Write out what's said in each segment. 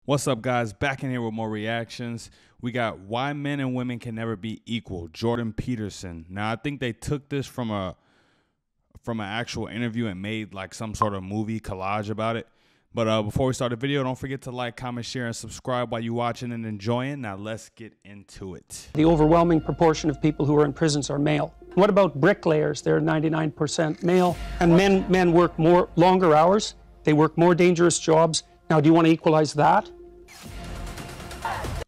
What's up, guys? Back in here with more reactions. We got Why Men and Women Can Never Be Equal, Jordan Peterson. Now, I think they took this from an actual interview and made like some sort of movie collage about it. But before we start the video, don't forget to like, comment, share, and subscribe while you're watching and enjoying. Now, let's get into it. The overwhelming proportion of people who are in prisons are male. What about bricklayers? They're 99% male. And men work longer hours. They work more dangerous jobs. Now, do you want to equalize that?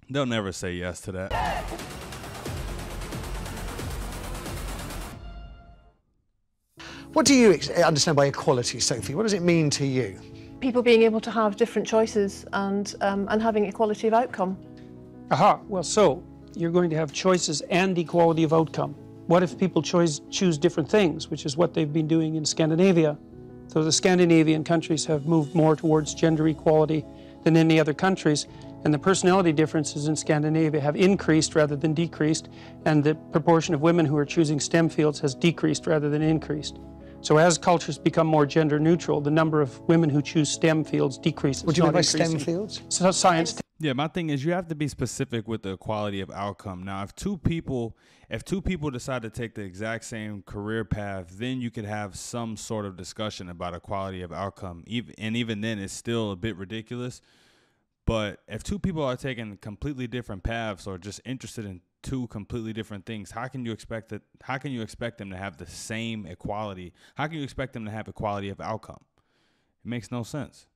They'll never say yes to that. What do you understand by equality, Sophie? What does it mean to you? People being able to have different choices and having equality of outcome. Aha, well, so you're going to have choices and equality of outcome. What if people choose different things, which is what they've been doing in Scandinavia? So the Scandinavian countries have moved more towards gender equality than any other countries, and the personality differences in Scandinavia have increased rather than decreased, and the proportion of women who are choosing STEM fields has decreased rather than increased. So as cultures become more gender neutral, the number of women who choose STEM fields decreases. What do you mean by STEM fields? So science. Yeah, my thing is you have to be specific with the equality of outcome. Now, if two people decide to take the exact same career path, then you could have some sort of discussion about equality of outcome. Even then, it's still a bit ridiculous. But if two people are taking completely different paths or just interested in two completely different things, how can you expect them to have the same equality? How can you expect them to have equality of outcome? It makes no sense.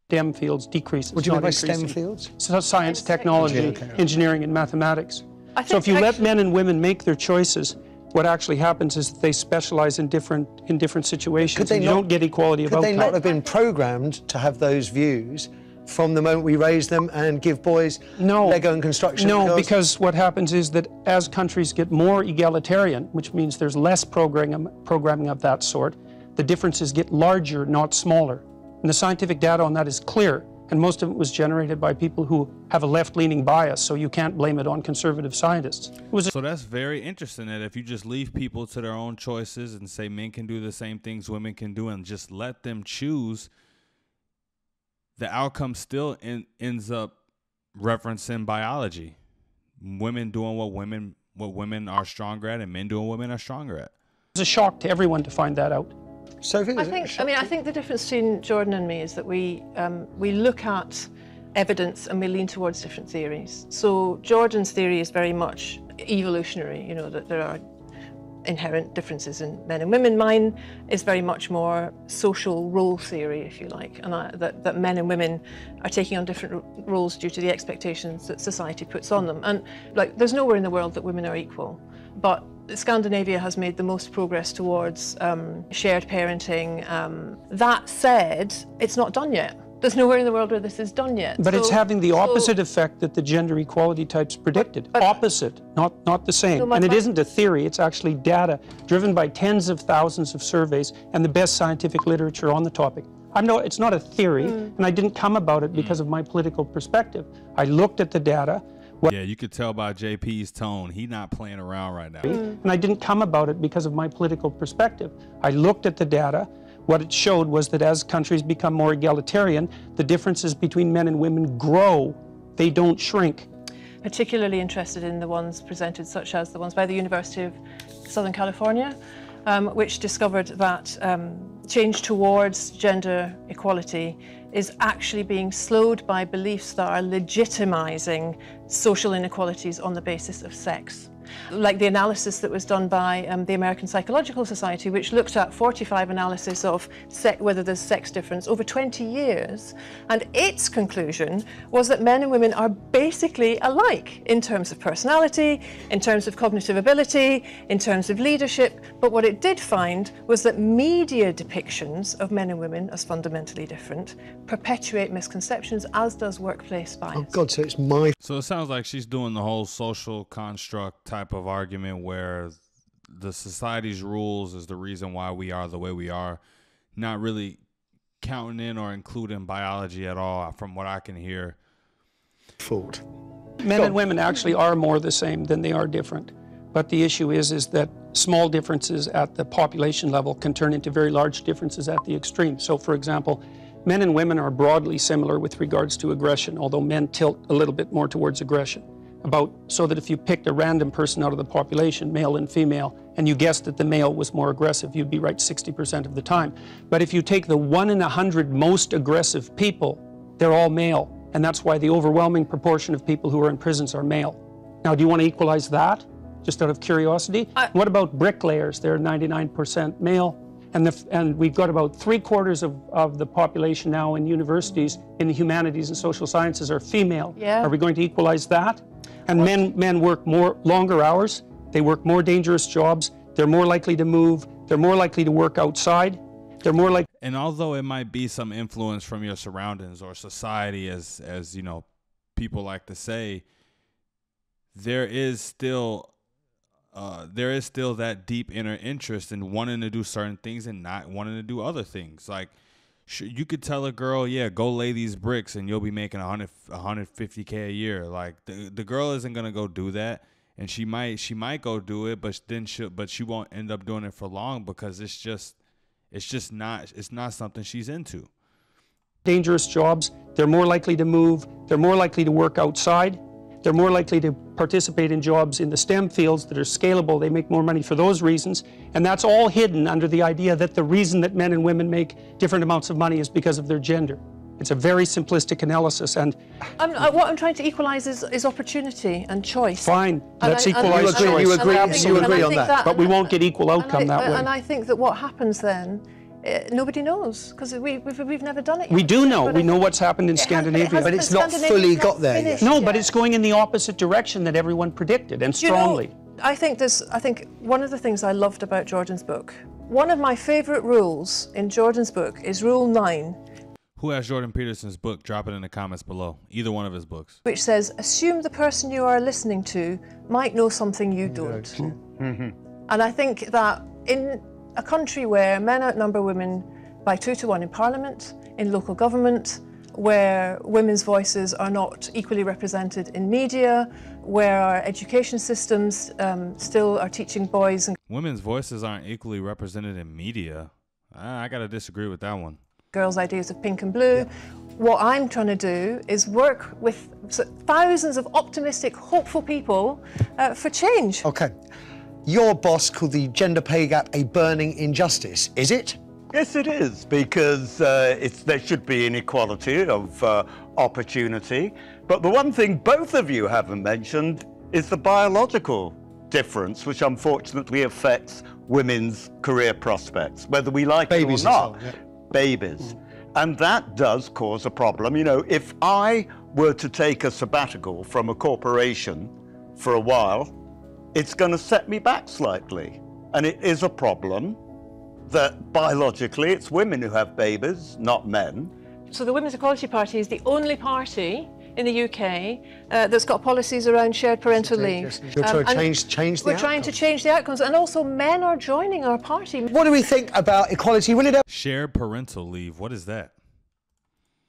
STEM fields decreases. What do you mean by STEM fields? So science, technology, engineering, and mathematics. So if you let men and women make their choices, what actually happens is that they specialize in different situations. You don't get equality of outcome. Could they not have been programmed to have those views from the moment we raise them and give boys Lego and construction? No, because what happens is that as countries get more egalitarian, which means there's less programming of that sort, the differences get larger, not smaller. And the scientific data on that is clear, and most of it was generated by people who have a left-leaning bias, so you can't blame it on conservative scientists. So that's very interesting that if you just leave people to their own choices and say men can do the same things women can do and just let them choose, the outcome still ends up referencing biology. Women doing what women are stronger at, and men doing what men are stronger at. It's a shock to everyone to find that out. Sophie, I think the difference between Jordan and me is that we look at evidence and we lean towards different theories. So Jordan's theory is very much evolutionary, you know, that there are inherent differences in men and women. Mine is very much more social role theory, if you like, and that men and women are taking on different roles due to the expectations that society puts on them. And like, there's nowhere in the world that women are equal, but Scandinavia has made the most progress towards shared parenting. That said, it's not done yet. There's nowhere in the world where this is done yet. But it's having the opposite effect that the gender equality types predicted. Opposite, not the same. And it isn't a theory, it's actually data driven by tens of thousands of surveys and the best scientific literature on the topic. It's not a theory, and I didn't come about it because of my political perspective. I looked at the data. Yeah, you could tell by JP's tone, he's not playing around right now. And I didn't come about it because of my political perspective. I looked at the data. What it showed was that as countries become more egalitarian, the differences between men and women grow. They don't shrink. Particularly interested in the ones presented, such as the ones by the University of Southern California, which discovered that change towards gender equality is actually being slowed by beliefs that are legitimizing social inequalities on the basis of sex. Like the analysis that was done by the American Psychological Society, which looked at 45 analysis of whether there's sex difference over 20 years, and its conclusion was that men and women are basically alike in terms of personality, in terms of cognitive ability, in terms of leadership, but what it did find was that media depictions of men and women as fundamentally different perpetuate misconceptions, as does workplace bias. Oh God, so it's my... So it sounds like she's doing the whole social construct type of argument where the society's rules is the reason why we are the way we are, not really counting in or including biology at all, from what I can hear. Fault. Men and women actually are more the same than they are different. But the issue is that small differences at the population level can turn into very large differences at the extreme. So for example, Men and women are broadly similar with regards to aggression, although men tilt a little bit more towards aggression. So that if you picked a random person out of the population, male and female, and you guessed that the male was more aggressive, you'd be right 60% of the time. But if you take the 1 in 100 most aggressive people, they're all male. And that's why the overwhelming proportion of people who are in prisons are male. Now, do you want to equalize that, just out of curiosity? What about bricklayers? They're 99% male. And we've got about 3/4 of the population now in universities, in the humanities and social sciences, are female. Yeah. Are we going to equalize that? And men work longer hours, they work more dangerous jobs, they're more likely to move, they're more likely to work outside, they're more likely. And although it might be some influence from your surroundings or society, as you know, people like to say, there is still that deep inner interest in wanting to do certain things and not wanting to do other things. Like, you could tell a girl, yeah, go lay these bricks and you'll be making $150K a year. Like, the girl isn't gonna go do that, and she might go do it, but she won't end up doing it for long because it's not something she's into. Dangerous jobs, they're more likely to move, they're more likely to work outside, they're more likely to participate in jobs in the STEM fields that are scalable. They make more money for those reasons. And that's all hidden under the idea that the reason that men and women make different amounts of money is because of their gender. It's a very simplistic analysis. And what I'm trying to equalise is opportunity and choice. Fine, let's equalise choice. You agree on that. But we won't get equal outcome that way. And I think that what happens then, nobody knows, because we've never done it yet. We do know. We know what's happened in Scandinavia. But it's not fully got there yet. No, but it's going in the opposite direction that everyone predicted, and strongly. You know, I think one of the things I loved about Jordan's book, one of my favourite rules in Jordan's book is Rule 9. Who has Jordan Peterson's book? Drop it in the comments below. Either one of his books. Which says, assume the person you are listening to might know something you don't. Mm-hmm. And I think that in a country where men outnumber women by 2 to 1 in Parliament, in local government, where women's voices are not equally represented in media, where our education systems still are teaching boys and women's voices aren't equally represented in media. I gotta disagree with that one. Girls' ideas of pink and blue. Yeah. What I'm trying to do is work with thousands of optimistic, hopeful people for change. Okay. Your boss called the gender pay gap a burning injustice, is it? Yes, it is, because there should be inequality of opportunity. But the one thing both of you haven't mentioned is the biological difference, which unfortunately affects women's career prospects, whether we like Babies it or not. well, yeah. Babies. And that does cause a problem. You know, if I were to take a sabbatical from a corporation for a while, it's going to set me back slightly. And it is a problem that biologically it's women who have babies, not men. So the Women's Equality Party is the only party in the UK that's got policies around shared parental leave. You're trying to change the We're trying to change the outcomes, and also men are joining our party. What do we think about equality? Will it ever... Shared parental leave, what is that?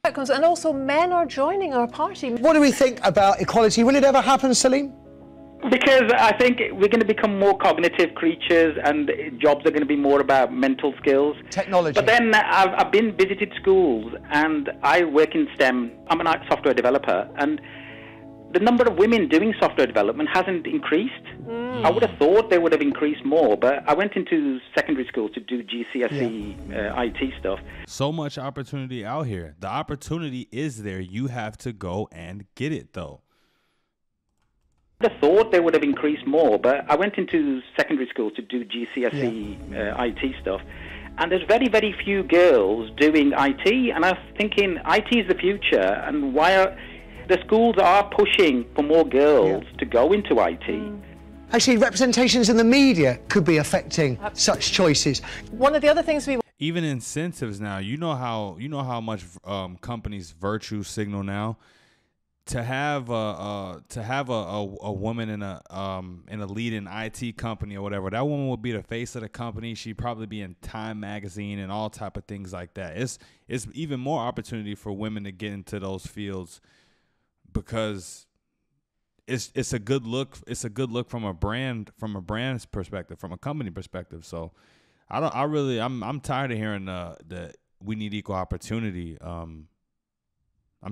Outcomes, and also men are joining our party. What do we think about equality? Will it ever happen, Salim? Because I think we're going to become more cognitive creatures, and jobs are going to be more about mental skills. Technology. But then I've been visited schools, and I work in STEM. I'm a software developer, and the number of women doing software development hasn't increased. I would have thought they would have increased more, but I went into secondary school to do GCSE IT stuff. So much opportunity out here. The opportunity is there. You have to go and get it, though. I thought they would have increased more, but I went into secondary school to do GCSE IT stuff, and there's very, very few girls doing IT, and I was thinking IT is the future, and why are the schools are pushing for more girls to go into IT. Actually, representations in the media could be affecting such choices. One of the other things we even incentives now, you know how much companies virtue signal now. To have a woman in a leading IT company or whatever, that woman would be the face of the company. She'd probably be in Time magazine and all type of things like that. It's even more opportunity for women to get into those fields because it's a good look. It's a good look from a brand's perspective, from a company perspective. So I'm tired of hearing the we need equal opportunity. I'm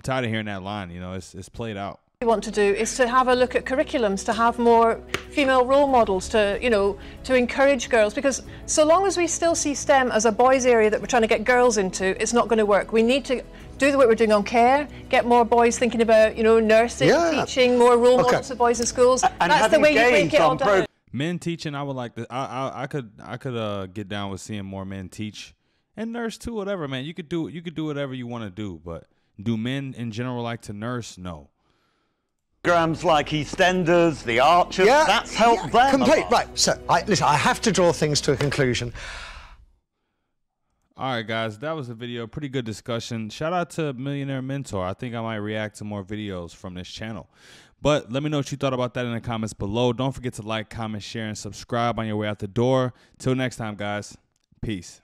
tired of hearing that line. You know, it's played out. We want to do is to have a look at curriculums, to have more female role models, to, you know, to encourage girls, because so long as we still see STEM as a boys area that we're trying to get girls into, it's not going to work. We need to do the work we're doing on care, get more boys thinking about, you know, nursing, teaching, more role models for boys in schools. And that's the way you break it all down. Men teaching, I would like to. I could get down with seeing more men teach and nurse too. Whatever, man. You could do whatever you want to do, but do men in general like to nurse? No. Programs like EastEnders, The Archers, that's helped them. Complete. Right. So, listen, I have to draw things to a conclusion. All right, guys, that was the video. Pretty good discussion. Shout out to Millionaire Mentor. I think I might react to more videos from this channel. But let me know what you thought about that in the comments below. Don't forget to like, comment, share, and subscribe on your way out the door. Till next time, guys. Peace.